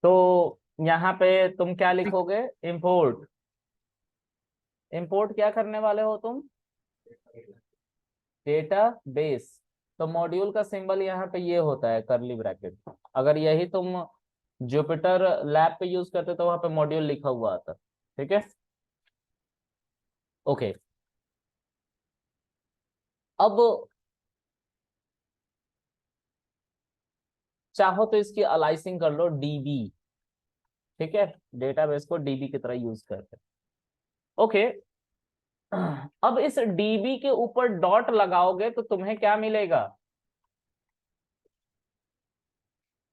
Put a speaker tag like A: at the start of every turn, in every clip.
A: तो यहाँ पे तुम क्या लिखोगे? इंपोर्ट। इंपोर्ट क्या करने वाले हो तुम? Data base. तो मॉड्यूल का सिंबल यहाँ पे ये होता है, करली ब्रैकेट। अगर यही तुम जुपिटर लैब पे यूज करते तो वहां पे मॉड्यूल लिखा हुआ आता। ठीक है, ओके। अब चाहो तो इसकी अलाइसिंग कर लो डीबी। ठीक है, डेटाबेस को डीबी की तरह यूज करते। ओके, अब इस डीबी के ऊपर डॉट लगाओगे तो तुम्हें क्या मिलेगा?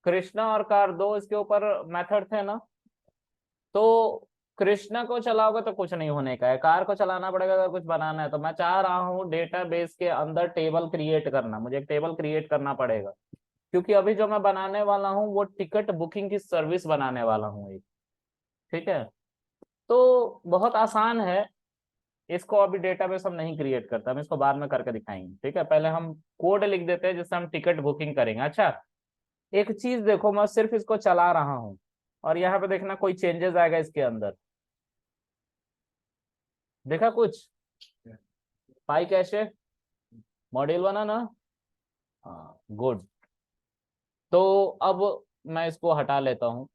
A: कृष्णा और कार दो इसके ऊपर मेथड थे ना। तो कृष्णा को चलाओगे तो कुछ नहीं होने का है, कार को चलाना पड़ेगा अगर कुछ बनाना है। तो मैं चाह रहा हूँ डेटाबेस के अंदर टेबल क्रिएट करना, मुझे एक टेबल क्रिएट करना पड़ेगा, क्योंकि अभी जो मैं बनाने वाला हूँ वो टिकट बुकिंग की सर्विस बनाने वाला हूँ एक। ठीक है, तो बहुत आसान है। इसको अभी डेटाबेस हम नहीं क्रिएट करते, हम इसको बाद में करके दिखाएंगे। ठीक है, पहले हम कोड लिख देते हैं जिससे हम टिकट बुकिंग करेंगे। अच्छा, एक चीज देखो, मैं सिर्फ इसको चला रहा हूँ और यहाँ पे देखना कोई चेंजेस आएगा इसके अंदर। देखा कुछ? पाई कैशे मॉड्यूल बना ना? हाँ, गुड। तो अब मैं इसको हटा लेता हूँ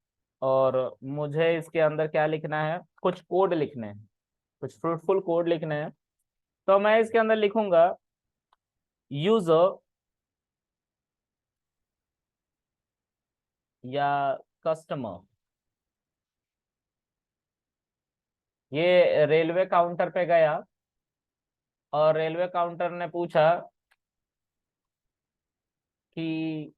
A: और मुझे इसके अंदर क्या लिखना है, कुछ कोड लिखने हैं, कुछ फ्रूटफुल कोड लिखने हैं। तो मैं इसके अंदर लिखूंगा यूजर या कस्टमर। ये रेलवे काउंटर पे गया और रेलवे काउंटर ने पूछा कि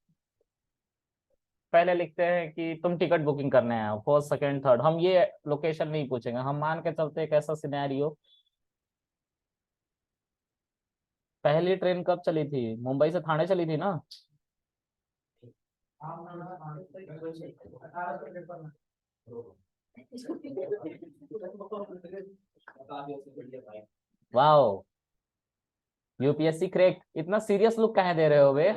A: पहले लिखते हैं कि तुम टिकट बुकिंग करने आए हो, फर्स्ट सेकंड थर्ड। हम ये लोकेशन नहीं पूछेंगे, हम मान के चलते एक ऐसा सिनेरियो। पहली ट्रेन कब चली थी? मुंबई से थाने चली थी ना? वाह, यूपीएससी क्रैक। इतना सीरियस लुक काहे दे रहे हो बे?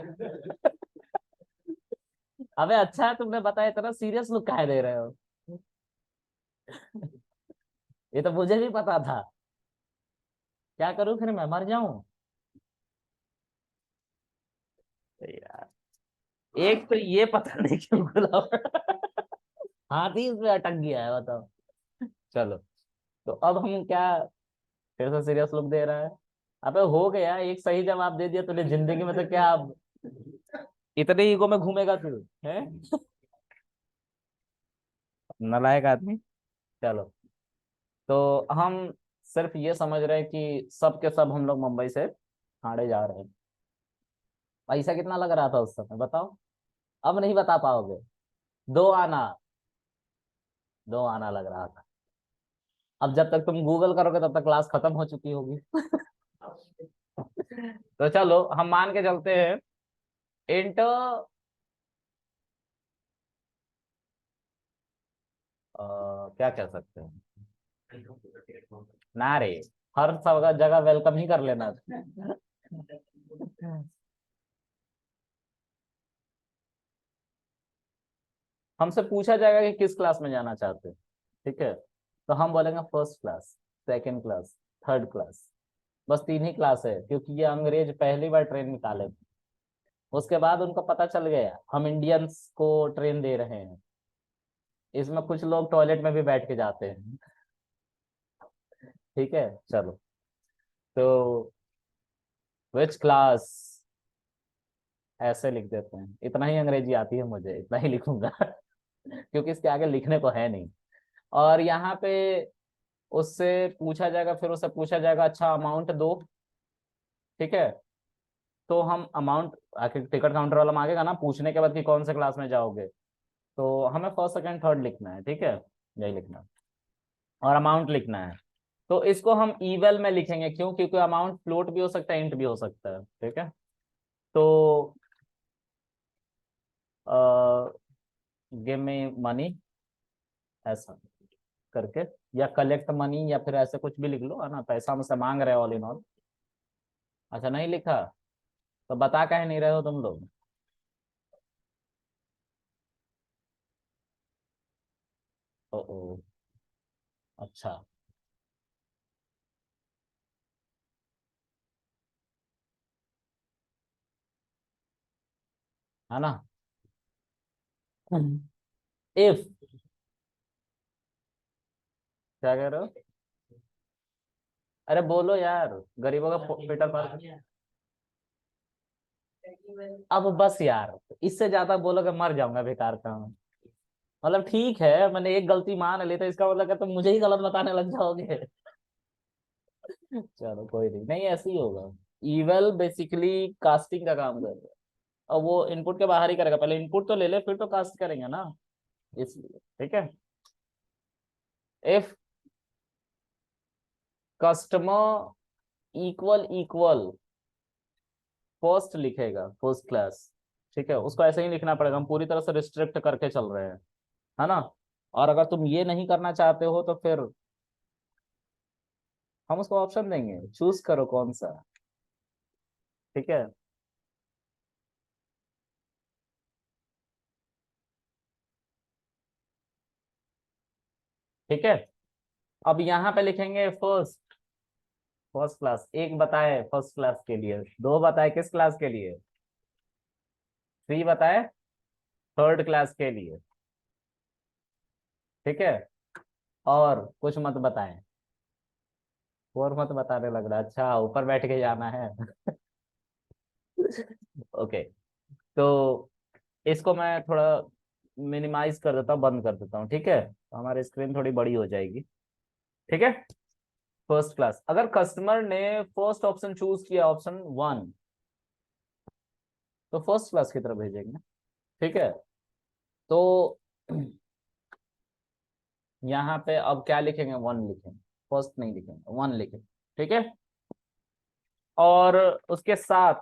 A: अबे अच्छा है तुमने बताया, इतना सीरियस लुक काहे दे रहे हो? ये तो मुझे भी पता था। क्या करूं फिर, मैं मर जाऊं? यार, एक तो ये पता नहीं क्यों खुला हाथी इसमें अटक गया है, बताओ। चलो, तो अब हम क्या, फिर से सीरियस लुक दे रहा है? अबे हो गया, एक सही जवाब दे दिया तूने जिंदगी में, तो क्या अब इतने ईगो में घूमेगा तू? है नालायक आदमी। चलो, तो हम सिर्फ ये समझ रहे हैं कि सब के सब हम लोग मुंबई से ठाणे जा रहे हैं। पैसा कितना लग रहा था उस समय बताओ? अब नहीं बता पाओगे। 2 आना, 2 आना लग रहा था। अब जब तक तुम गूगल करोगे तब तक क्लास खत्म हो चुकी होगी। तो चलो हम मान के चलते हैं, इंटर क्या कह सकते हैं ना रे, हर सब जगह वेलकम ही कर लेना। हमसे पूछा जाएगा कि किस क्लास में जाना चाहते हैं। ठीक है, तो हम बोलेंगे first class, second class, third class. बस 3 ही क्लास है, क्योंकि ये अंग्रेज पहली बार ट्रेन निकाले। उसके बाद उनको पता चल गया हम इंडियंस को ट्रेन दे रहे हैं। इसमें कुछ लोग टॉयलेट में भी बैठ के जाते हैं। ठीक है, चलो। तो विच क्लास, ऐसे लिख देते हैं। इतना ही अंग्रेजी आती है मुझे, इतना ही लिखूंगा क्योंकि इसके आगे लिखने को है नहीं। और यहाँ पे उससे पूछा जाएगा, फिर उससे पूछा जाएगा अच्छा अमाउंट दो। ठीक है, तो हम अमाउंट, आखिर टिकट काउंटर वाला मांगेगा ना पूछने के बाद कि कौन से क्लास में जाओगे। तो हमें फर्स्ट सेकंड थर्ड लिखना है। ठीक है, यही लिखना है और अमाउंट लिखना है। तो इसको हम इवल में लिखेंगे, क्यों? क्योंकि अमाउंट फ्लोट भी हो सकता है, इंट भी हो सकता है। ठीक है, तो गिव मी मनी, ऐसा करके, या कलेक्ट मनी, या फिर ऐसे कुछ भी लिख लो, है ना? पैसा हमसे मांग रहे हो ऑल इन ऑल। अच्छा, नहीं लिखा? तो बता काहे नहीं रहे हो तुम लोग? ओ ओ, अच्छा। है ना। इफ, क्या कह रहे हो? अरे बोलो यार, गरीबों का पेटर भर। अब बस यार, इससे ज्यादा बोलोगे मर जाऊंगा बेकार का मैं। मतलब ठीक है, मैंने एक गलती मान ली, तो इसका मतलब कि तुम मुझे ही गलत बताने लग जाओगे। चलो कोई नहीं, नहीं ऐसे ही होगा। ईवल बेसिकली कास्टिंग का काम कर रहा है। अब वो इनपुट के बाहर ही करेगा, पहले इनपुट तो ले ले फिर तो कास्ट करेंगे ना, इसलिए। ठीक है। If customer equal equal first लिखेगा, फर्स्ट क्लास। ठीक है, उसको ऐसे ही लिखना पड़ेगा, हम पूरी तरह से रिस्ट्रिक्ट करके चल रहे हैं, है ना। और अगर तुम ये नहीं करना चाहते हो तो फिर हम उसको ऑप्शन देंगे, चूज करो कौन सा। ठीक है। ठीक है, अब यहाँ पे लिखेंगे फर्स्ट, फर्स्ट क्लास। एक बताए फर्स्ट क्लास के लिए, दो बताए किस क्लास के लिए, थ्री बताए थर्ड क्लास के लिए। ठीक है, और कुछ मत बताएं, और मत बताने लग रहा, अच्छा ऊपर बैठ के जाना है। ओके, तो इसको मैं थोड़ा मिनिमाइज कर देता हूँ, बंद कर देता हूँ। ठीक है, तो हमारी स्क्रीन थोड़ी बड़ी हो जाएगी। ठीक है। फर्स्ट क्लास, अगर कस्टमर ने फर्स्ट ऑप्शन चूज किया, ऑप्शन वन, तो फर्स्ट क्लास की तरफ भेजेंगे। ठीक है, तो यहाँ पे अब क्या लिखेंगे, वन लिखेंगे, फर्स्ट नहीं लिखेंगे, वन लिखेंगे। ठीक है, और उसके साथ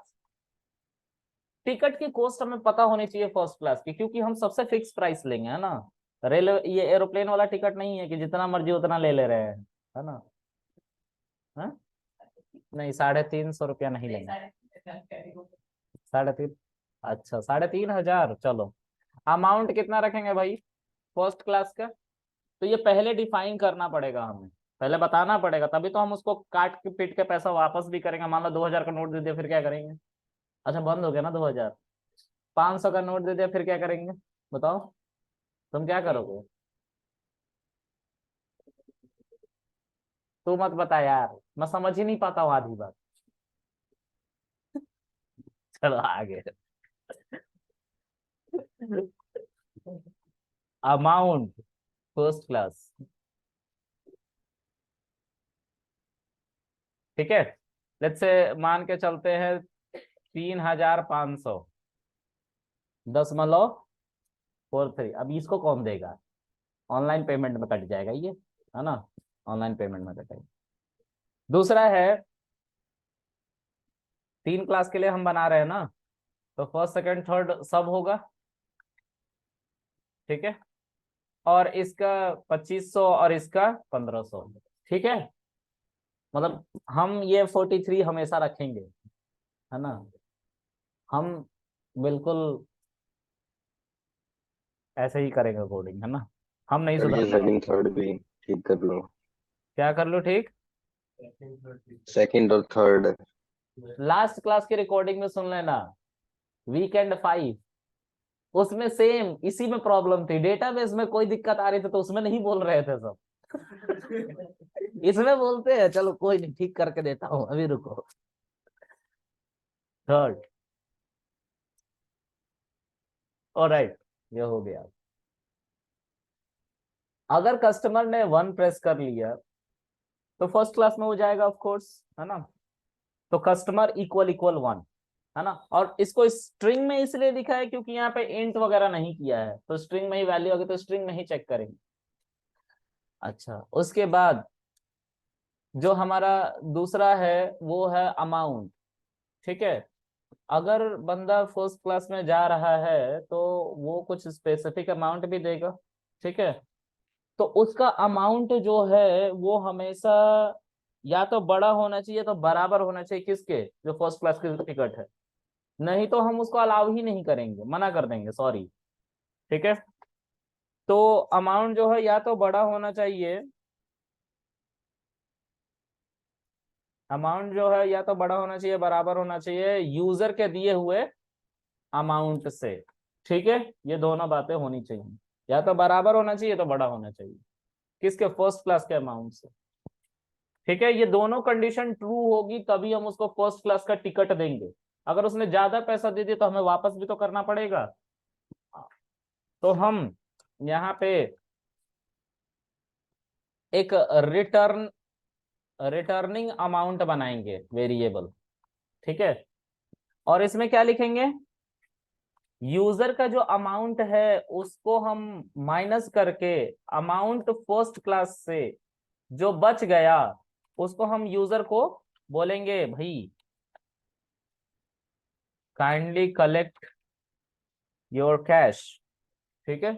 A: टिकट की कॉस्ट हमें पता होनी चाहिए फर्स्ट क्लास की, क्योंकि हम सबसे फिक्स प्राइस लेंगे, है ना। रेलवे ये एरोप्लेन वाला टिकट नहीं है कि जितना मर्जी उतना ले ले रहे हैं, है ना। हाँ? नहीं, 350 रुपया नहीं लेंगे। 3.5, अच्छा 3,500, चलो। अमाउंट कितना रखेंगे भाई फर्स्ट क्लास का, तो ये पहले डिफाइन करना पड़ेगा हमें, पहले बताना पड़ेगा, तभी तो हम उसको काट के पीट के पैसा वापस भी करेंगे। मान लो 2,000 का नोट दे दिया, फिर क्या करेंगे? अच्छा बंद हो गया ना 2,000। 500 का नोट दे दिया, फिर क्या करेंगे? बताओ, तुम क्या करोगे? तू मत बता यार, मैं समझ ही नहीं पाता हूँ आधी बात। चलो आगे। Amount first class. ठीक है, लेट्स से मान के चलते हैं 3,500, 10,4 3। अब इसको कौन देगा? ऑनलाइन पेमेंट में कट जाएगा ये, है ना। ऑनलाइन पेमेंट में कटेगा। दूसरा है, तीन क्लास के लिए हम बना रहे हैं ना, तो फर्स्ट सेकंड थर्ड सब होगा। ठीक है, और इसका 2,500 और इसका 1,500। ठीक है, मतलब हम ये 43 हमेशा रखेंगे, है ना। हम बिल्कुल ऐसे ही करेंगे कोडिंग, है ना। हम नहीं
B: सर ये
A: सुधरने वाले।
B: सेकंड थर्ड भी ठीक कर लो।
A: क्या कर लो ठीक?
B: सेकंड और थर्ड।
A: लास्ट क्लास की रिकॉर्डिंग में सुन लेना, वीकेंड 5, उसमें सेम इसी में प्रॉब्लम थी, डेटाबेस में कोई दिक्कत आ रही थी, तो उसमें नहीं बोल रहे थे सब। इसमें बोलते हैं, चलो कोई नहीं, ठीक करके देता हूँ, अभी रुको। थर्ड, ऑलराइट, ये हो गया। अगर कस्टमर ने वन प्रेस कर लिया, तो फर्स्ट क्लास में हो जाएगा ऑफ कोर्स, है ना। तो कस्टमर इक्वल इक्वल वन, है ना। और इसको स्ट्रिंग में इसलिए लिखा है क्योंकि यहाँ पे इंट वगैरह नहीं किया है, तो स्ट्रिंग में ही वैल्यू होगी, तो स्ट्रिंग में ही चेक करेंगे। अच्छा, उसके बाद जो हमारा दूसरा है वो है अमाउंट। ठीक है, अगर बंदा फर्स्ट क्लास में जा रहा है तो वो कुछ स्पेसिफिक अमाउंट भी देगा। ठीक है, तो उसका अमाउंट जो है वो हमेशा या तो बड़ा होना चाहिए, तो बराबर होना चाहिए किसके, जो फर्स्ट क्लास की टिकट है। नहीं तो हम उसको अलाउ ही नहीं करेंगे, मना कर देंगे, सॉरी। ठीक है, तो अमाउंट जो है या तो बड़ा होना चाहिए, अमाउंट जो है या तो बड़ा होना चाहिए, बराबर होना चाहिए यूजर के दिए हुए अमाउंट से। ठीक है, ये दोनों बातें होनी चाहिए, या तो बराबर होना चाहिए तो बड़ा होना चाहिए किसके, फर्स्ट क्लास के अमाउंट से। ठीक है, ये दोनों कंडीशन ट्रू होगी तभी हम उसको फर्स्ट क्लास का टिकट देंगे। अगर उसने ज्यादा पैसा दे दिया तो हमें वापस भी तो करना पड़ेगा। तो हम यहाँ पे एक रिटर्निंग अमाउंट बनाएंगे वेरिएबल। ठीक है, और इसमें क्या लिखेंगे, यूजर का जो अमाउंट है उसको हम माइनस करके अमाउंट फर्स्ट क्लास से जो बच गया उसको हम यूजर को बोलेंगे भाई काइंडली कलेक्ट योर कैश। ठीक है,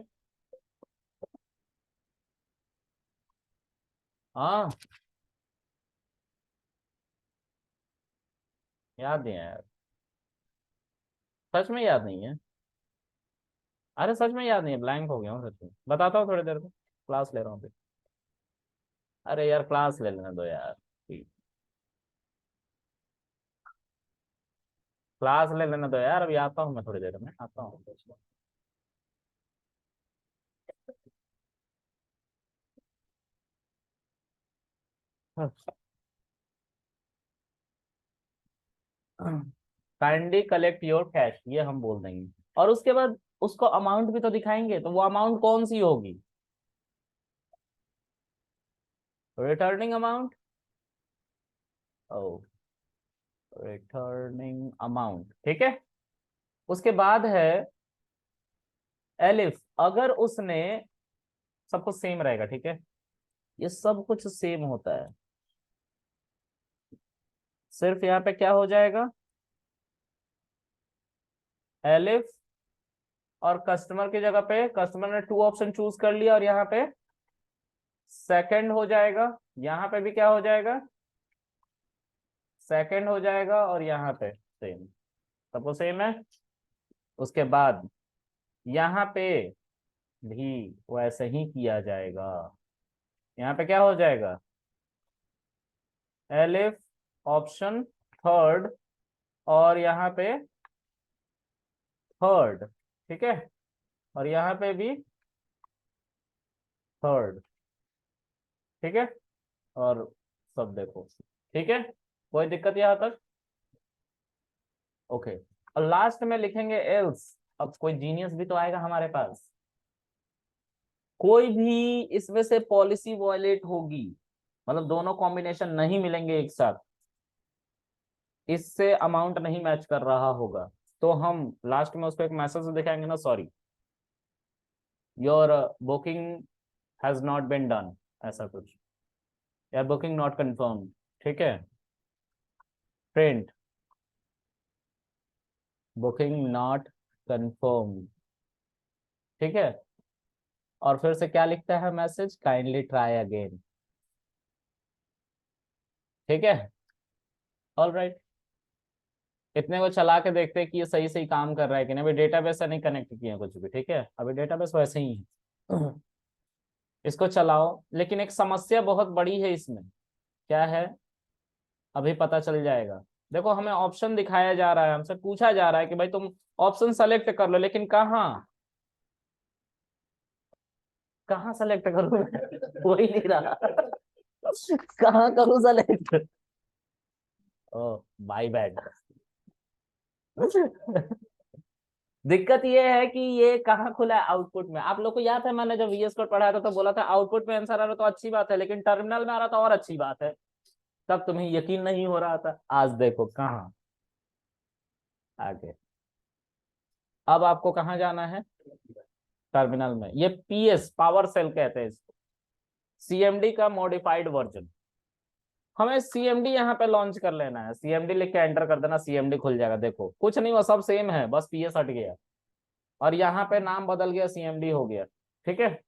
A: हाँ याद नहीं है यार, सच में याद नहीं है। अरे सच में याद नहीं है, ब्लैंक हो गया हूँ सच में, बताता हूँ थोड़ी देर में, क्लास ले रहा हूँ अभी। अरे यार क्लास ले लेने दो यार, क्लास ले लेने दो यार, अभी आता हूँ मैं, थोड़ी देर में आता हूँ। काइंडली कलेक्ट योर कैश, ये हम बोल देंगे, और उसके बाद उसको अमाउंट भी तो दिखाएंगे, तो वो अमाउंट कौन सी होगी, रिटर्निंग अमाउंट। ओ, रिटर्निंग अमाउंट, ठीक है। उसके बाद है एलिफ, अगर उसने, सब कुछ सेम रहेगा, ठीक है, ये सब कुछ सेम होता है, सिर्फ यहाँ पे क्या हो जाएगा, एलिफ, और कस्टमर की जगह पे कस्टमर ने टू ऑप्शन चूज कर लिया और यहाँ पे सेकंड हो जाएगा, यहाँ पे भी क्या हो जाएगा, सेकंड हो जाएगा, और यहाँ पे सेम, सबको सेम है। उसके बाद यहाँ पे भी वैसे ही किया जाएगा, यहाँ पे क्या हो जाएगा, एलिफ ऑप्शन थर्ड, और यहाँ पे थर्ड, ठीक है, और यहाँ पे भी थर्ड, ठीक है, और सब देखो, ठीक है, कोई दिक्कत यहाँ तक, ओके। और लास्ट में लिखेंगे एल्स, अब कोई जीनियस भी तो आएगा हमारे पास, कोई भी इसमें से पॉलिसी वॉयलेट होगी, मतलब दोनों कॉम्बिनेशन नहीं मिलेंगे एक साथ, इससे अमाउंट नहीं मैच कर रहा होगा, तो हम लास्ट में उसको एक मैसेज दिखाएंगे ना, sorry your booking has not been done, ऐसा कुछ, या बुकिंग नॉट कंफर्म, ठीक है, प्रिंट बुकिंग नॉट कंफर्म, ठीक है, और फिर से क्या लिखता है मैसेज, काइंडली ट्राई अगेन, ठीक है, ऑल राइट। इतने को चला के देखते हैं कि ये सही सही काम कर रहा है कि नहीं, अभी डेटाबेस से नहीं कनेक्ट किया कुछ भी, ठीक है, अभी डेटाबेस वैसे ही है। इसको चलाओ, लेकिन एक समस्या बहुत बड़ी है इसमें, क्या है, अभी पता चल जाएगा। देखो हमें ऑप्शन दिखाया जा रहा है, हमसे पूछा जा रहा है कि भाई तुम ऑप्शन सेलेक्ट कर लो, लेकिन कहाँ, कहाँ सेलेक्ट करूँ मैं? हो ही नहीं रहा। कहाँ करूँ सेलेक्ट, ओ बाय बैड। दिक्कत ये है कि ये कहाँ खुला है, आउटपुट में। आप लोग को याद है मैंने जब वीएस कोड पढ़ाया था तो बोला था आउटपुट में आंसर आ रहा तो अच्छी बात है, लेकिन टर्मिनल में आ रहा था और अच्छी बात है, तब तुम्हें यकीन नहीं हो रहा था, आज देखो कहाँ आगे। अब आपको कहाँ जाना है, टर्मिनल में, ये पीएस पावर सेल कहते हैं इसको, सीएमडी का मॉडिफाइड वर्जन, हमें सीएमडी यहाँ पे लॉन्च कर लेना है, सीएमडी लिख के एंटर कर देना, सीएमडी खुल जाएगा, देखो कुछ नहीं, वो सब सेम है, बस पीएस हट गया और यहाँ पे नाम बदल गया, सीएमडी हो गया, ठीक है।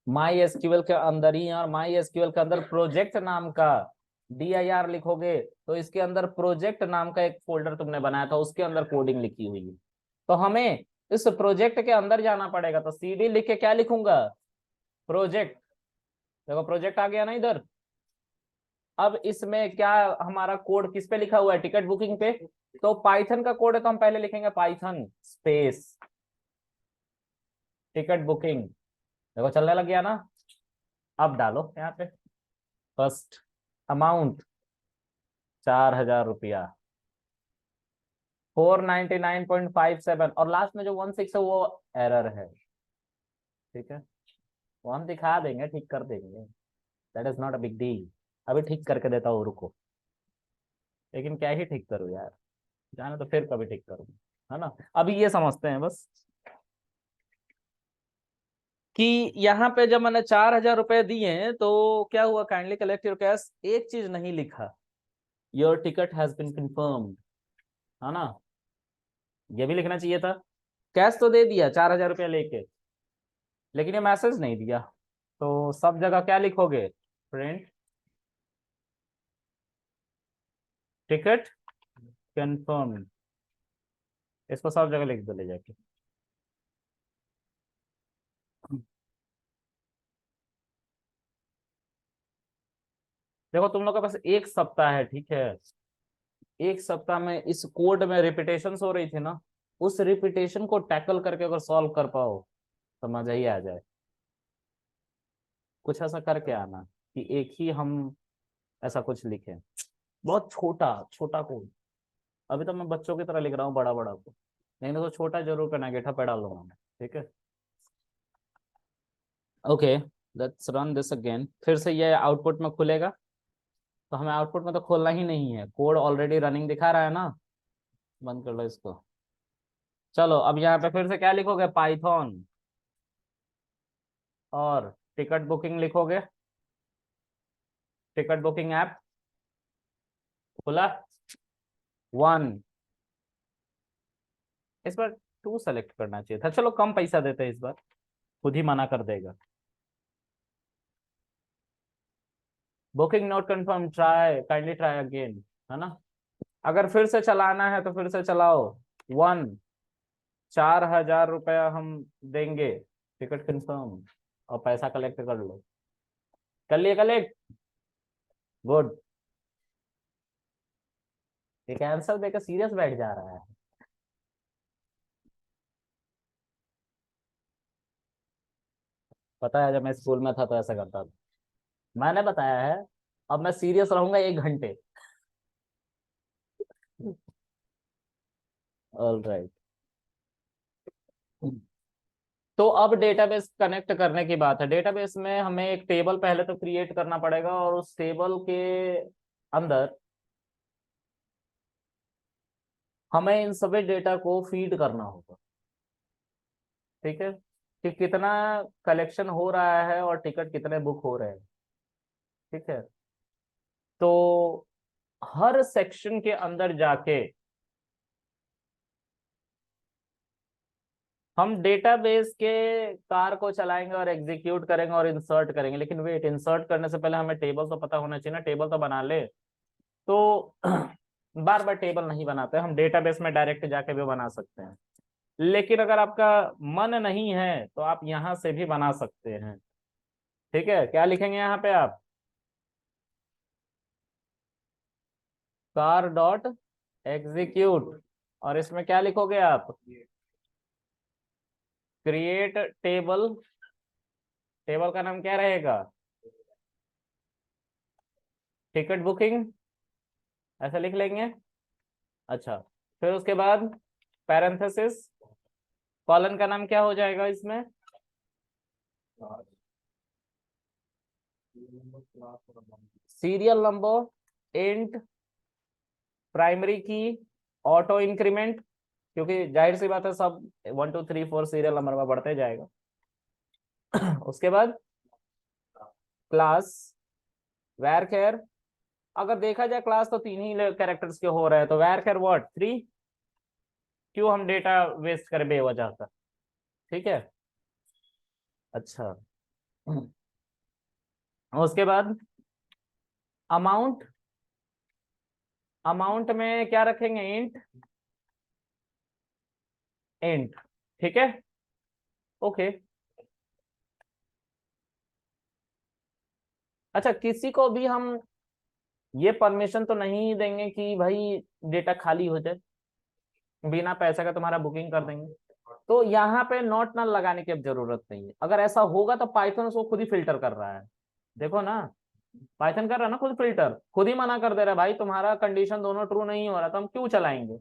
A: माई एसक्यूएल के अंदर ही, और माई एसक्यूएल के अंदर प्रोजेक्ट नाम का dir लिखोगे तो इसके अंदर प्रोजेक्ट नाम का एक फोल्डर तुमने बनाया था, उसके अंदर कोडिंग लिखी हुई है। तो हमें इस प्रोजेक्ट के अंदर जाना पड़ेगा, तो CD लिख के क्या लिखूंगा, प्रोजेक्ट। देखो प्रोजेक्ट आ गया ना इधर। अब इसमें क्या हमारा कोड किस पे लिखा हुआ है, टिकट बुकिंग पे। तो पाइथन का कोड है तो हम पहले लिखेंगे पाइथन स्पेस टिकट बुकिंग। देखो चलने लग गया ना। अब डालो यहाँ पे फर्स्ट अमाउंट 4,000 रुपया, 499.57, और लास्ट में जो 16 है वो एरर है। ठीक है, वो हम दिखा देंगे, ठीक कर देंगे, that is not a big deal. अभी ठीक करके देता हूँ, रुको। लेकिन क्या ही ठीक करूँ यार, जाने तो फिर कभी ठीक करूँ, है ना। अभी ये समझते हैं बस कि यहाँ पे जब मैंने 4,000 रुपए दिए तो क्या हुआ, काइंडली कलेक्ट योर कैश, एक चीज नहीं लिखा, your ticket has been confirmed, है ना। ये भी लिखना चाहिए था। कैश तो दे दिया 4,000 रुपया लेके, लेकिन ये मैसेज नहीं दिया। तो सब जगह क्या लिखोगे, प्रिंट टिकट कंफर्म्ड, इसको सब जगह लिख दो ले जाके। देखो तुम लोग के पास 1 सप्ताह है, ठीक है। 1 सप्ताह में इस कोड में रिपीटेशन हो रही थी ना, उस रिपीटेशन को टैकल करके अगर सॉल्व कर पाओ तो मजा ही आ जाए। कुछ ऐसा करके आना कि एक ही हम ऐसा कुछ लिखें, बहुत छोटा छोटा कोड। अभी तो मैं बच्चों की तरह लिख रहा हूँ बड़ा बड़ा को, नहीं तो छोटा जरूर करना, गेठा पे डालूंगा मैं, ठीक है। Okay, let's run this again, फिर से ये आउटपुट में खुलेगा। तो हमें आउटपुट में तो खोलना ही नहीं है, कोड ऑलरेडी रनिंग दिखा रहा है ना। बंद कर लो इसको। चलो अब यहाँ पे फिर से क्या लिखोगे, पाइथन और टिकट बुकिंग लिखोगे। टिकट बुकिंग ऐप खुला, 1, इस बार 2 सेलेक्ट करना चाहिए था, चलो कम पैसा देते हैं इस बार, खुद ही मना कर देगा। Booking not confirm, try kindly try again, है ना। अगर फिर से चलाना है तो फिर से चलाओ, 1, 4,000 रुपया हम देंगे, टिकट कंफर्म, और पैसा कलेक्ट कर लो। कर लिए कलेक्ट, गुड। ये कैंसर देकर सीरियस बैठ जा रहा है। पता है जब मैं स्कूल में था तो ऐसा करता था, मैंने बताया है। अब मैं सीरियस रहूंगा 1 घंटे। All right. तो अब डेटाबेस कनेक्ट करने की बात है। डेटाबेस में हमें एक टेबल पहले तो क्रिएट करना पड़ेगा, और उस टेबल के अंदर हमें इन सभी डेटा को फीड करना होगा, ठीक है, कि कितना कलेक्शन हो रहा है और टिकट कितने बुक हो रहे हैं, ठीक है। तो हर सेक्शन के अंदर जाके हम डेटाबेस के कार को चलाएंगे और एग्जीक्यूट करेंगे और इंसर्ट करेंगे। लेकिन वेट, इंसर्ट करने से पहले हमें टेबल तो पता होना चाहिए ना, टेबल तो बना ले। तो बार बार टेबल नहीं बनाते, हम डेटाबेस में डायरेक्ट जाके भी बना सकते हैं। लेकिन अगर आपका मन नहीं है तो आप यहां से भी बना सकते हैं, ठीक है। क्या लिखेंगे यहाँ पे आप, कार डॉट एग्जीक्यूट, और इसमें क्या लिखोगे आप, क्रिएट टेबल। टेबल का नाम क्या रहेगा, टिकट बुकिंग, ऐसा लिख लेंगे। अच्छा, फिर उसके बाद पैरेंथेसिस, कॉलन का नाम क्या हो जाएगा इसमें, सीरियल नंबर, इंट प्राइमरी की, ऑटो इंक्रीमेंट, क्योंकि जाहिर सी बात है सब 1 2 3 4 सीरियल नंबर में बढ़ते जाएगा। उसके बाद क्लास वैर कैर, अगर देखा जाए क्लास तो 3 ही कैरेक्टर्स के हो रहे हैं, तो वैर कैर व्हाट 3, क्यों हम डेटा वेस्ट करें बेवजह का, ठीक है। अच्छा, उसके बाद अमाउंट, अमाउंट में क्या रखेंगे, इंट, इंट, ठीक है, ओके। अच्छा, किसी को भी हम ये परमिशन तो नहीं देंगे कि भाई डेटा खाली हो जाए, बिना पैसे का तुम्हारा बुकिंग कर देंगे। तो यहाँ पे नॉट नल लगाने की अब जरूरत नहीं है। अगर ऐसा होगा तो पाइथन उसको खुद ही फिल्टर कर रहा है। देखो ना, पाइथन कर रहा है ना खुद फिल्टर, खुद ही मना कर दे रहा है भाई तुम्हारा कंडीशन दोनों ट्रू नहीं हो रहा, तो हम क्यों चलाएंगे।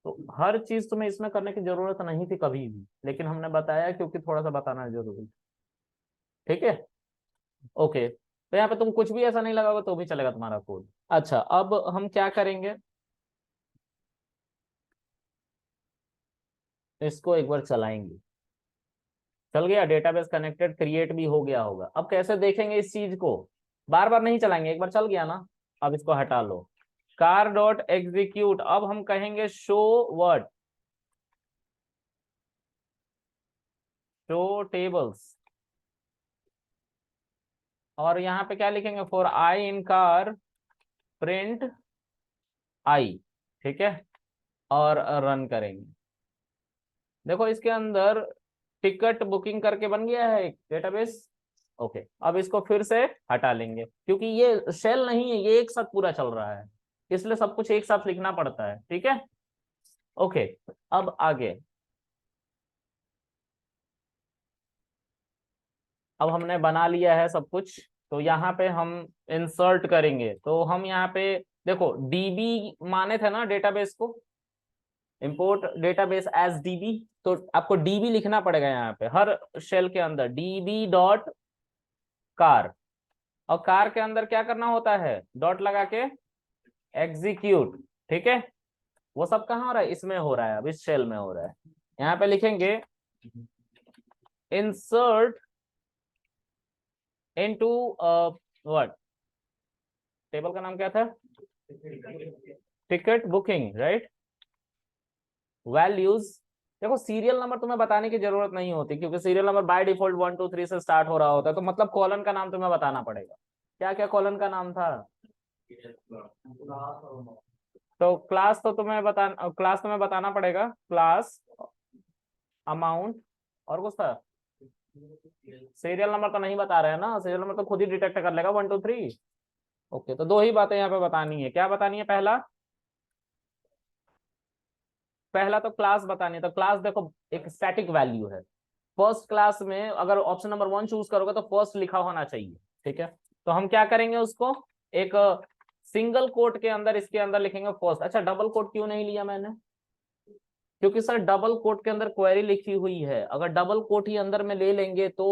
A: तो हर चीज तुम्हें इसमें करने की जरूरत नहीं थी कभी भी, लेकिन हमने बताया क्योंकि थोड़ा सा बताना जरूरी। ठीक है, ओके। तो यहाँ पे तुम कुछ भी ऐसा नहीं लगाओगे तो भी चलेगा तुम्हारा कोड। अच्छा, अब हम क्या करेंगे, इसको एक बार चलाएंगे। चल गया, डेटाबेस कनेक्टेड क्रिएट भी हो गया होगा। अब कैसे देखेंगे इस चीज को, बार बार नहीं चलाएंगे, एक बार चल गया ना। अब इसको हटा लो, कार डॉट एग्जीक्यूट। अब हम कहेंगे शो वर्ड, शो टेबल्स। और यहाँ पे क्या लिखेंगे, for I in car print I. ठीक है, और रन करेंगे। देखो इसके अंदर टिकट बुकिंग करके बन गया है एक डेटाबेस। ओके, अब इसको फिर से हटा लेंगे क्योंकि ये शेल नहीं है, ये एक साथ पूरा चल रहा है, इसलिए सब कुछ एक साथ लिखना पड़ता है। ठीक है, ओके। अब आगे, अब हमने बना लिया है सब कुछ, तो यहाँ पे हम इंसर्ट करेंगे। तो हम यहाँ पे देखो डीबी माने थे ना डेटाबेस को, इंपोर्ट डेटाबेस एज डीबी। तो आपको डीबी लिखना पड़ेगा यहाँ पे हर शेल के अंदर, डीबी डॉट कार। और कार के अंदर क्या करना होता है, डॉट लगा के एग्जीक्यूट। ठीक है, वो सब कहाँ हो रहा है, इसमें हो रहा है, अब इस शेल में हो रहा है। यहाँ पे लिखेंगे इंसर्ट इनटू व्हाट, टेबल का नाम क्या था, टिकट बुकिंग, राइट। वैल्यूज, देखो सीरियल नंबर तुम्हें बताने की जरूरत नहीं होती क्योंकि सीरियल नंबर बाय डिफॉल्ट 1 2 3 से स्टार्ट हो रहा होता है। तो मतलब कॉलन का नाम तुम्हें बताना पड़ेगा। क्या क्या कॉलन का नाम था, तो क्लास तो तुम्हें क्लास तुम्हें बताना पड़ेगा, क्लास अमाउंट, और कुछ था। सीरियल नंबर तो नहीं बता रहे हैं ना, सीरियल नंबर तो खुद ही डिटेक्ट कर लेगा 1 2 3। ओके, तो दो ही बातें यहाँ पे बतानी है। क्या बतानी है, पहला, पहला तो क्लास बतानी है। तो क्लास देखो एक स्टैटिक वैल्यू है। फर्स्ट क्लास में अगर ऑप्शन नंबर 1 चूज करोगे तो फर्स्ट लिखा होना चाहिए। ठीक है, तो हम क्या करेंगे उसको, एक सिंगल कोट के अंदर इसके अंदर लिखेंगे फर्स्ट। अच्छा, डबल कोट क्यों नहीं लिया मैंने, क्योंकि सर डबल कोट के अंदर क्वेरी लिखी हुई है, अगर डबल कोट ही अंदर में ले लेंगे तो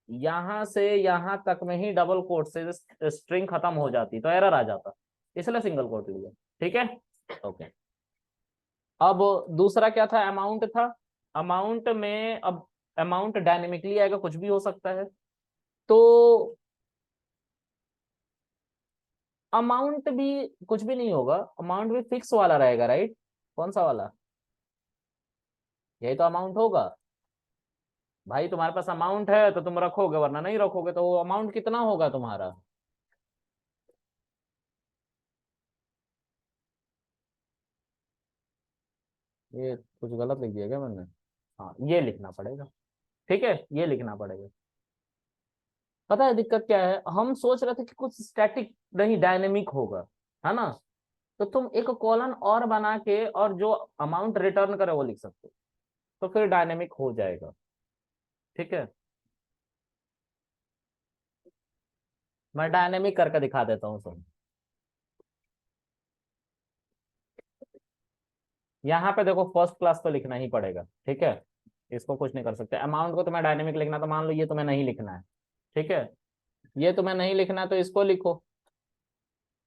A: यहां से यहां तक में ही डबल कोट से स्ट्रिंग खत्म हो जाती, तो एरर आ जाता, इसलिए सिंगल कोट लिया। ठीक है, ओके। अब दूसरा क्या था, अमाउंट था। अमाउंट में अब अमाउंट डायनेमिकली आएगा, कुछ भी हो सकता है। तो अमाउंट भी कुछ भी नहीं होगा, अमाउंट भी फिक्स वाला रहेगा, राइट। कौन सा वाला, यही तो अमाउंट होगा। भाई तुम्हारे पास अमाउंट है तो तुम रखोगे, वरना नहीं रखोगे। तो अमाउंट कितना होगा तुम्हारा, ये कुछ गलत लिख दिया क्या मैंने, हाँ ये लिखना पड़ेगा। ठीक है, ये लिखना पड़ेगा। पता है दिक्कत क्या है, हम सोच रहे थे कि कुछ स्टैटिक नहीं डायनेमिक होगा, है ना। तो तुम एक कॉलन और बना के और जो अमाउंट रिटर्न करे वो लिख सकते हो, तो फिर डायनेमिक हो जाएगा। ठीक है, मैं डायनेमिक करके दिखा देता हूँ तुम। यहाँ पे देखो फर्स्ट क्लास तो लिखना ही पड़ेगा। ठीक है, इसको कुछ नहीं कर सकते। अमाउंट को तुम्हें डायनेमिक लिखना, तो मान लो ये तुम्हें नहीं लिखना है। ठीक है, ये तुम्हें नहीं लिखना है तो इसको लिखो।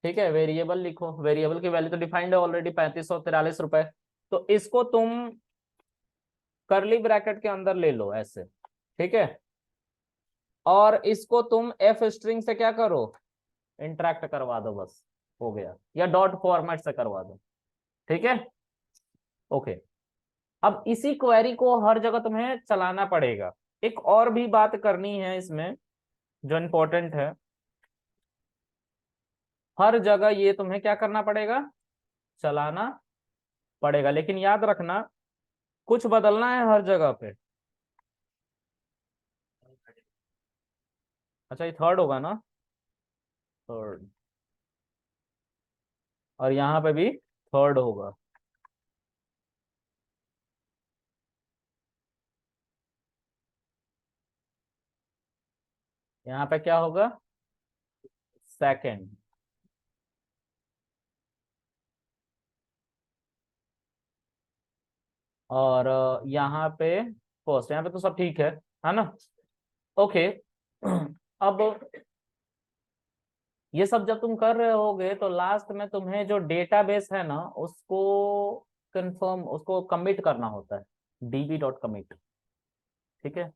A: ठीक है, वेरिएबल लिखो, वेरिएबल की वैल्यू तो डिफाइंड है ऑलरेडी, 3543 रुपए। तो इसको तुम करली ब्रैकेट के अंदर ले लो ऐसे। ठीक है, और इसको तुम एफ स्ट्रिंग से क्या करो, इंटरेक्ट करवा दो, बस हो गया, या डॉट फॉर्मेट से करवा दो। ठीक है, ओके। अब इसी क्वेरी को हर जगह तुम्हें चलाना पड़ेगा। एक और भी बात करनी है इसमें जो इम्पोर्टेंट है, हर जगह ये तुम्हें क्या करना पड़ेगा, चलाना पड़ेगा। लेकिन याद रखना कुछ बदलना है हर जगह पे। अच्छा ये थर्ड होगा ना, थर्ड, और यहाँ पे भी थर्ड होगा। यहाँ पे क्या होगा, सेकंड। और यहाँ पे फर्स्ट, यहाँ पे तो सब ठीक है ना। ओके। अब ये सब जब तुम कर रहे होगे तो लास्ट में तुम्हें जो डेटाबेस है ना उसको कंफर्म, उसको कमिट करना होता है, db.commit। ठीक है,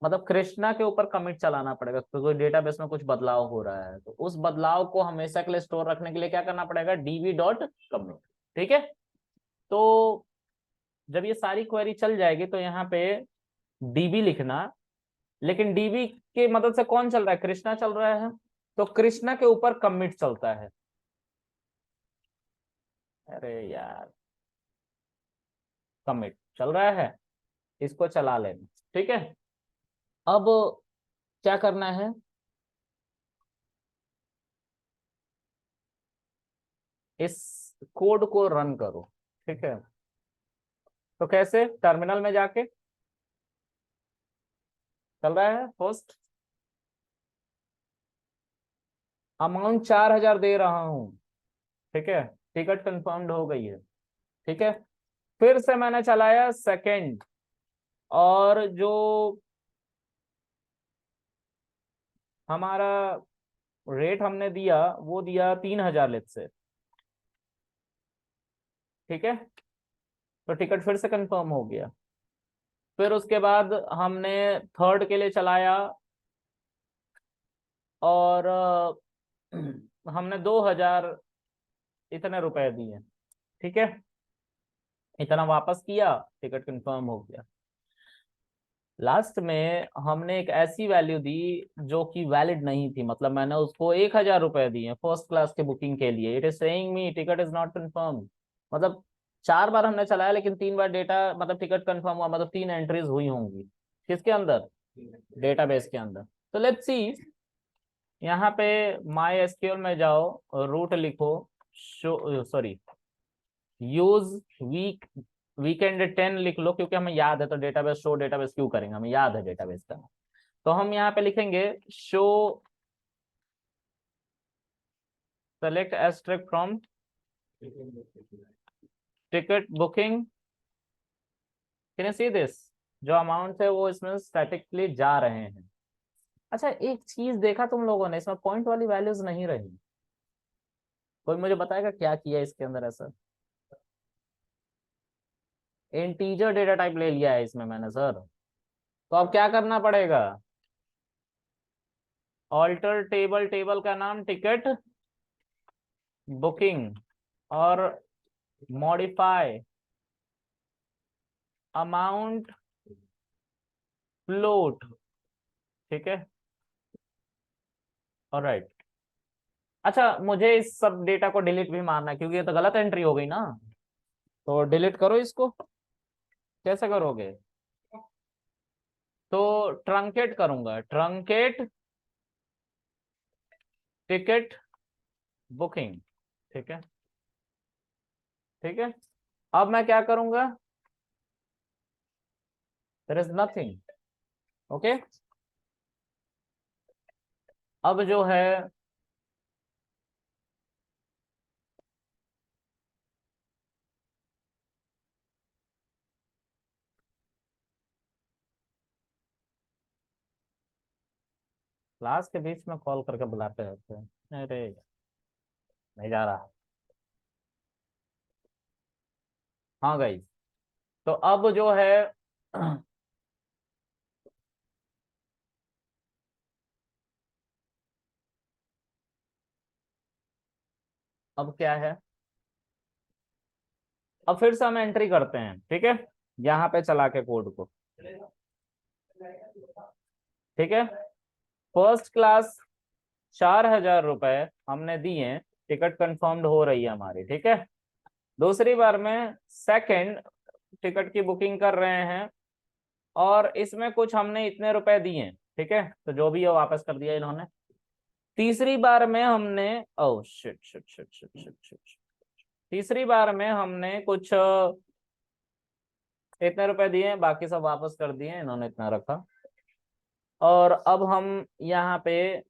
A: मतलब कृष्णा के ऊपर कमिट चलाना पड़ेगा, तो कोई डेटाबेस में कुछ बदलाव हो रहा है तो उस बदलाव को हमेशा के लिए स्टोर रखने के लिए क्या करना पड़ेगा, db.commit। ठीक है, तो जब ये सारी क्वेरी चल जाएगी तो यहाँ पे db लिखना, लेकिन db के मदद से कौन चल रहा है, कृष्णा चल रहा है, तो कृष्णा के ऊपर कमिट चलता है। अरे यार, कमिट चल रहा है, इसको चला लेना। ठीक है, अब क्या करना है, इस कोड को रन करो। ठीक है, तो कैसे, टर्मिनल में जाके, चल रहा है फर्स्ट, अमाउंट 4,000 दे रहा हूं। ठीक है, टिकट कंफर्म्ड हो गई है। ठीक है, फिर से मैंने चलाया सेकंड, और जो हमारा रेट हमने दिया वो दिया 3,000 लेट से। ठीक है, तो टिकट फिर से कंफर्म हो गया। फिर उसके बाद हमने थर्ड के लिए चलाया, और हमने 2,000 इतने रुपए दिए। ठीक है, इतना वापस किया, टिकट कंफर्म हो गया। लास्ट में हमने एक ऐसी वैल्यू दी जो कि वैलिड नहीं थी, मतलब मैंने उसको 1,000 रुपए दिए फर्स्ट क्लास के बुकिंग के लिए, it is saying me ticket is not confirm. मतलब 4 बार हमने चलाया लेकिन 3 बार डेटा, मतलब टिकट कंफर्म हुआ, मतलब 3 एंट्रीज हुई होंगी किसके अंदर, डेटाबेस के अंदर। तो लेट्स सी, यहाँ पे माई एसक्यूएल में जाओ, रूट लिखो, show sorry use week weekend 10 लिख लो, क्योंकि हमें याद है, तो डेटाबेस शो डेटाबेस क्यों करेंगे, हमें याद है डेटाबेस का। तो हम यहाँ पे लिखेंगे show select asterisk from ticket booking, can you see this, जो अमाउंट है वो इसमें स्टैटिकली जा रहे हैं। अच्छा एक चीज देखा तुम लोगों ने, इसमें पॉइंट वाली वैल्यूज नहीं रही, कोई मुझे बताएगा क्या किया इसके अंदर ऐसा, इंटीजर डेटा टाइप ले लिया है इसमें मैंने सर। तो अब क्या करना पड़ेगा, ऑल्टर टेबल, टेबल का नाम टिकट बुकिंग, और मॉडिफाई अमाउंट फ्लोट। ठीक है, ऑलराइट। अच्छा मुझे इस सब डेटा को डिलीट भी मारना है क्योंकि ये तो गलत एंट्री हो गई ना, तो डिलीट करो इसको। कैसे करोगे, तो ट्रंकेट करूंगा, ट्रंकेट टिकट बुकिंग। ठीक है, ठीक है, अब मैं क्या करूंगा, देयर इज नथिंग। ओके, अब जो है क्लास के बीच में कॉल करके बुलाते रहते हैं, अरे नहीं जा रहा। हाँ गई, तो अब जो है अब क्या है, अब फिर से हम एंट्री करते हैं। ठीक है, यहाँ पे चला के कोड को। ठीक है, फर्स्ट क्लास 4,000 रुपए हमने दिए, टिकट कंफर्म्ड हो रही है हमारी। ठीक है, दूसरी बार में सेकंड टिकट की बुकिंग कर रहे हैं और इसमें कुछ हमने इतने रुपए दिए, ठीक है, तो जो भी है वापस कर दिया इन्होंने। तीसरी बार में हमने, oh shit shit shit shit shit shit, तीसरी बार में हमने कुछ इतने रुपए दिए, बाकी सब वापस कर दिए, इन्होंने इतना रखा। और अब हम यहाँ पे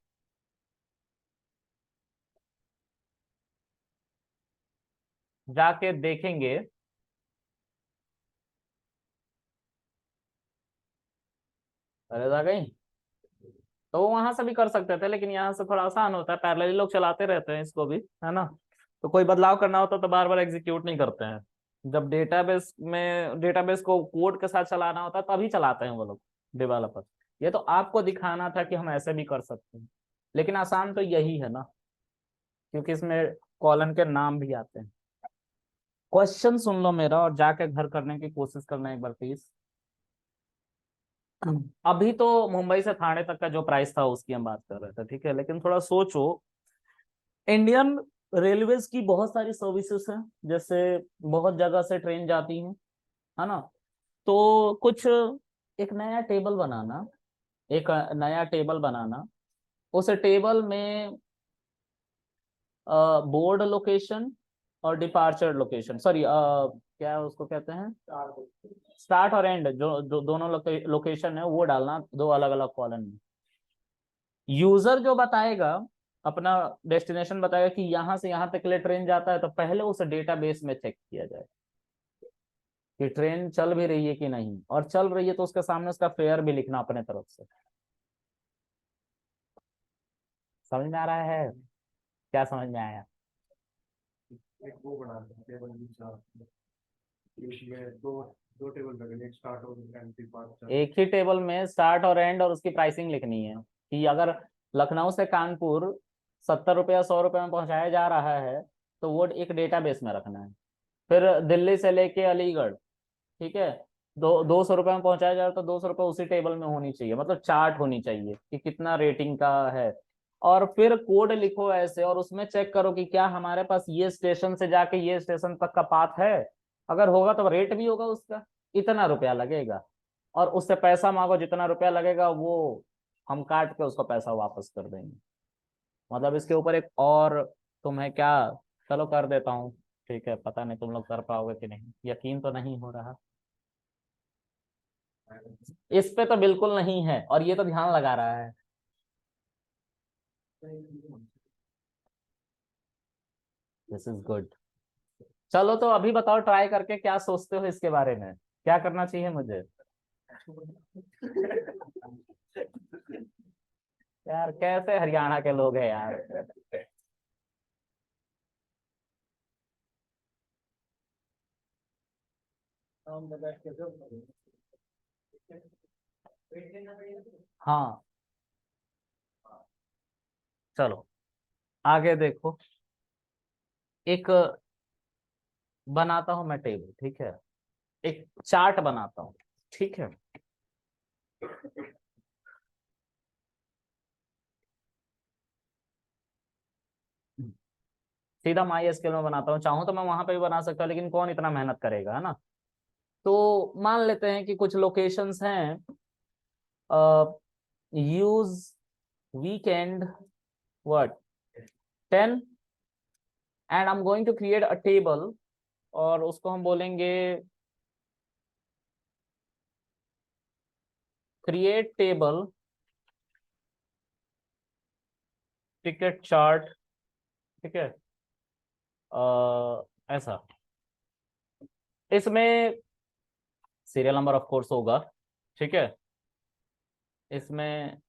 A: जाके देखेंगे। अरे आ गई। तो वो वहां से भी कर सकते थे, लेकिन यहाँ से थोड़ा आसान होता है, पैरेलली लोग चलाते रहते हैं इसको भी, है ना। तो कोई बदलाव करना होता तो बार बार एग्जीक्यूट नहीं करते हैं। जब डेटाबेस में डेटाबेस को कोड के साथ चलाना होता है तभी चलाते हैं वो लोग, डेवलपर। ये तो आपको दिखाना था कि हम ऐसे भी कर सकते हैं, लेकिन आसान तो यही है ना, क्योंकि इसमें कॉलन के नाम भी आते हैं। क्वेश्चन सुन लो मेरा और जाके घर करने की कोशिश करना एक बार प्लीज। अभी तो मुंबई से थाने तक का जो प्राइस था उसकी हम बात कर रहे थे, ठीक है, लेकिन थोड़ा सोचो। इंडियन रेलवेज की बहुत सारी सर्विसेज हैं, जैसे बहुत जगह से ट्रेन जाती हैं, है ना। तो कुछ एक नया टेबल बनाना, एक नया टेबल बनाना, उस टेबल में बोर्ड लोकेशन और डिपार्चर लोकेशन, सॉरी क्या उसको कहते हैं, स्टार्ट और एंड, जो दोनों लोकेशन है वो डालना दो अलग अलग कॉलम में। यूजर जो बताएगा, अपना डेस्टिनेशन बताएगा कि यहाँ से यहाँ तक के लिए ट्रेन जाता है, तो पहले उस डेटाबेस में चेक किया जाए कि ट्रेन चल भी रही है कि नहीं, और चल रही है तो उसके सामने उसका फेयर भी लिखना अपने तरफ से। समझ में आ रहा है? क्या समझ में आया?
C: एक वो बना दें टेबल दूसरा, उसमें दो दो टेबल रखेंगे, एक स्टार्ट और एंड के पास।
A: एक ही टेबल में स्टार्ट और एंड और उसकी प्राइसिंग लिखनी है, कि अगर लखनऊ से कानपुर 70 रुपया 100 रुपये में पहुंचाया जा रहा है तो वो एक डेटाबेस में रखना है। फिर दिल्ली से लेके अलीगढ़, ठीक है, 200 रुपये में पहुंचाया जा रहा है तो 200 रुपये उसी टेबल में होनी चाहिए, मतलब चार्ट होनी चाहिए कि कितना रेटिंग का है। और फिर कोड लिखो ऐसे, और उसमें चेक करो कि क्या हमारे पास ये स्टेशन से जाके ये स्टेशन तक का पाथ है। अगर होगा तो रेट भी होगा उसका, इतना रुपया लगेगा, और उससे पैसा मांगो, जितना रुपया लगेगा वो हम काट के उसको पैसा वापस कर देंगे। मतलब इसके ऊपर एक और तुम्हें क्या, चलो कर देता हूँ, ठीक है, पता नहीं तुम लोग कर पाओगे कि नहीं, यकीन तो नहीं हो रहा। इस पे तो बिल्कुल नहीं है, और ये तो ध्यान लगा रहा है। This is good. चलो तो अभी बताओ, ट्राई करके क्या सोचते हो इसके बारे में, क्या करना चाहिए मुझे? यार कैसे हरियाणा के लोग हैं यार। हाँ, चलो आगे देखो। एक बनाता हूं मैं टेबल, ठीक है, एक चार्ट बनाता हूं, ठीक है। सीधा माई एसक्यूएल में बनाता हूँ, चाहूँ तो मैं वहां पे भी बना सकता हूँ, लेकिन कौन इतना मेहनत करेगा, है ना। तो मान लेते हैं कि कुछ लोकेशंस हैं, use weekend what 10, and I am going to create a table, और उसको हम बोलेंगे क्रिएट टेबल टिकट चार्ट, ठीक है। ऐसा, इसमें सीरियल नंबर ऑफ कोर्स होगा, ठीक है। इसमें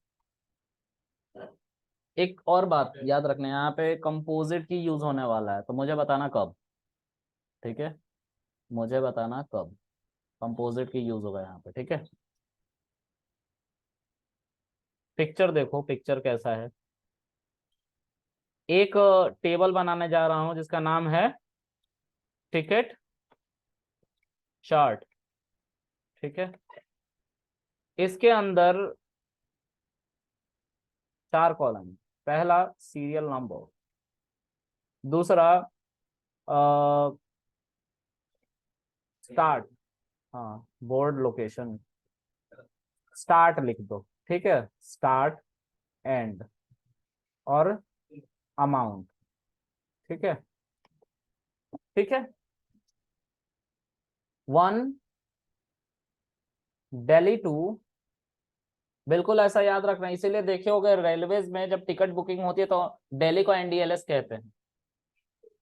A: एक और बात याद रखना, यहाँ पे कंपोजिट की यूज होने वाला है, तो मुझे बताना कब, ठीक है, मुझे बताना कब कंपोजिट की यूज होगा यहाँ पे, ठीक है। पिक्चर देखो, पिक्चर कैसा है। एक टेबल बनाने जा रहा हूं जिसका नाम है टिकट चार्ट, ठीक है। इसके अंदर 4 कॉलम, पहला सीरियल नंबर, दूसरा स्टार्ट, हाँ, बोर्ड लोकेशन, स्टार्ट लिख दो, ठीक है, स्टार्ट, एंड, और अमाउंट, ठीक है, ठीक है। 1 दिल्ली टू, बिल्कुल ऐसा याद रखना, इसीलिए देखे होगे रेलवेज में जब टिकट बुकिंग होती है तो दिल्ली को एनडीएलएस कहते हैं।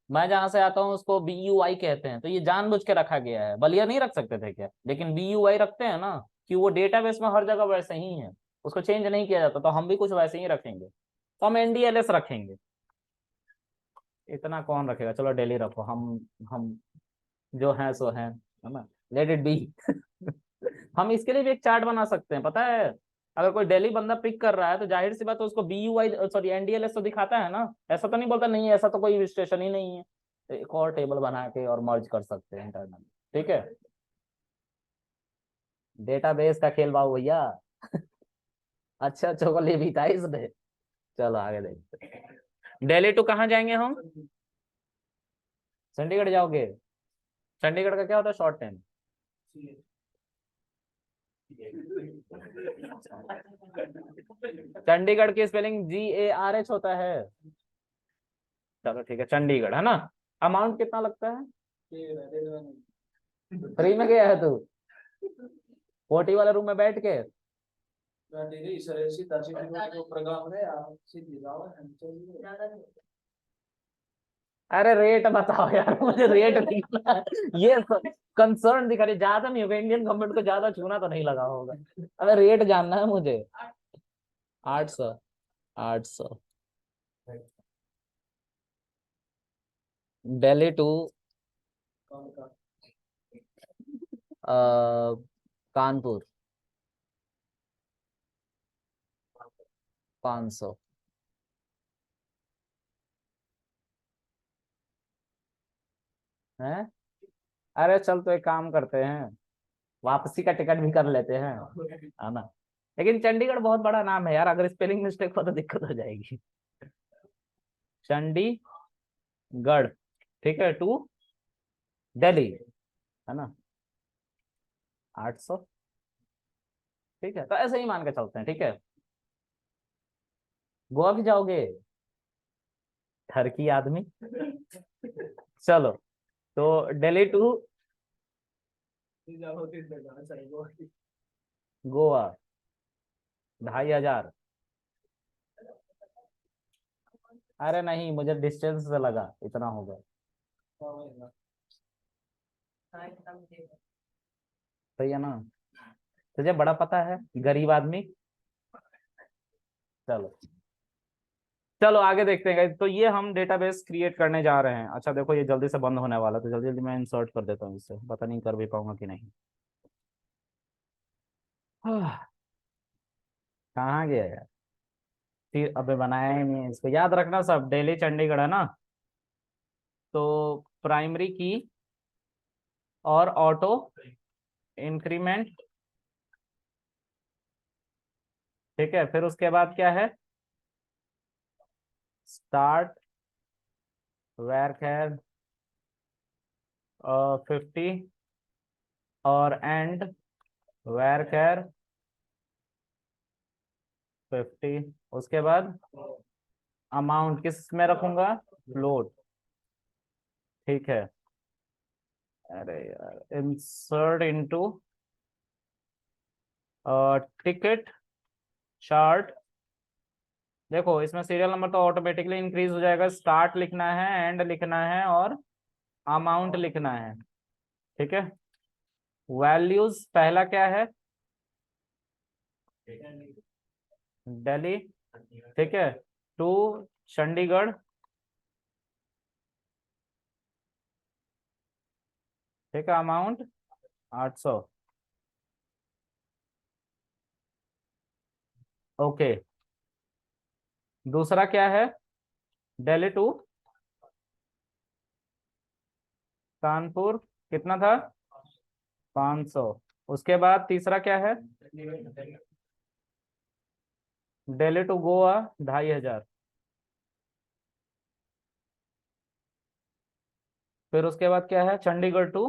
A: मैं जहां से आता हूँ उसको बीयूआई कहते हैं, तो ये जानबूझ के रखा गया है। बलिया नहीं रख सकते थे क्या, लेकिन बीयूआई रखते हैं ना, कि वो डेटाबेस में हर जगह वैसे ही है, उसको चेंज नहीं किया जाता, तो हम भी कुछ वैसे ही रखेंगे, तो हम एनडीएलएस रखेंगे। इतना कौन रखेगा, चलो दिल्ली रखो, हम जो है सो है ना, लेट इट बी। हम इसके लिए भी एक चार्ट बना सकते हैं, पता है, अगर कोई दिल्ली बंदा पिक कर रहा है तो जाहिर सी बात है उसको बीयूआई सॉरी एनडीएलएस तो दिखाता है ना, ऐसा तो नहीं बोलता नहीं ऐसा तो कोई स्टेशन ही नहीं है, तो एक और टेबल बना के और मर्ज कर सकते हैं इंटरनल, ठीक है। डेटाबेस का खेल बाबू भैया। अच्छा अच्छा को ले भी था इसने। चलो आगे देखते हैं। दिल्ली टू कहाँ जाएंगे हम, चंडीगढ़ जाओगे, चंडीगढ़ का क्या होता है शॉर्ट टाइम, चंडीगढ़ की स्पेलिंग GARH होता है। चलो ठीक है, चंडीगढ़ है ना। अमाउंट कितना लगता है, फ्री में गया है तू 40 वाले रूम में बैठ के। अरे रेट बताओ यार, मुझे रेट दिखना है। ये कंसर्न दिखा रही, ज्यादा नहीं होगा, इंडियन गवर्नमेंट को ज्यादा छूना तो नहीं लगा होगा। अबे रेट जानना है मुझे। 800, 800। दिल्ली टू कानपुर 500 है। अरे चल तो एक काम करते हैं, वापसी का टिकट भी कर लेते हैं, है ना। लेकिन चंडीगढ़ बहुत बड़ा नाम है यार, अगर स्पेलिंग मिस्टेक हो तो दिक्कत हो जाएगी। चंडीगढ़, ठीक है, टू दिल्ली, है ना, 800, ठीक है, तो ऐसे ही मान के चलते हैं, ठीक है। गोवा भी जाओगे, ठरकी आदमी। चलो, तो दिल्ली टू गोवा 2500। अरे नहीं, मुझे डिस्टेंस से लगा इतना होगा। सही है ना, तुझे बड़ा पता है, गरीब आदमी। चलो, चलो आगे देखते हैं guys। तो ये हम डेटाबेस क्रिएट करने जा रहे हैं। अच्छा देखो, ये जल्दी से बंद होने वाला है, तो जल्दी जल्दी मैं इंसर्ट कर देता हूँ इससे, पता नहीं कर भी पाऊंगा कि नहीं। कहाँ गया यार, फिर अबे बनाया ही नहीं है इसको, याद रखना सब, दिल्ली चंडीगढ़ है ना, तो प्राइमरी की और ऑटो इंक्रीमेंट, ठीक है, फिर उसके बाद क्या है, स्टार्ट वेर खैर 50, और एंड वेर खैर 50। उसके बाद अमाउंट किस में रखूंगा, फ्लोट, ठीक है। अरे यार, इंसर्ट इनटू टिकट चार्ट। देखो इसमें सीरियल नंबर तो ऑटोमेटिकली इंक्रीज हो जाएगा, स्टार्ट लिखना है, एंड लिखना है, और अमाउंट लिखना है, ठीक है। वैल्यूज पहला क्या है, दिल्ली, ठीक है, टू चंडीगढ़, ठीक है, अमाउंट 800, ओके। दूसरा क्या है, दिल्ली टू कानपुर, कितना था, 500। उसके बाद तीसरा क्या है, दिल्ली टू गोवा 2500। फिर उसके बाद क्या है, चंडीगढ़ टू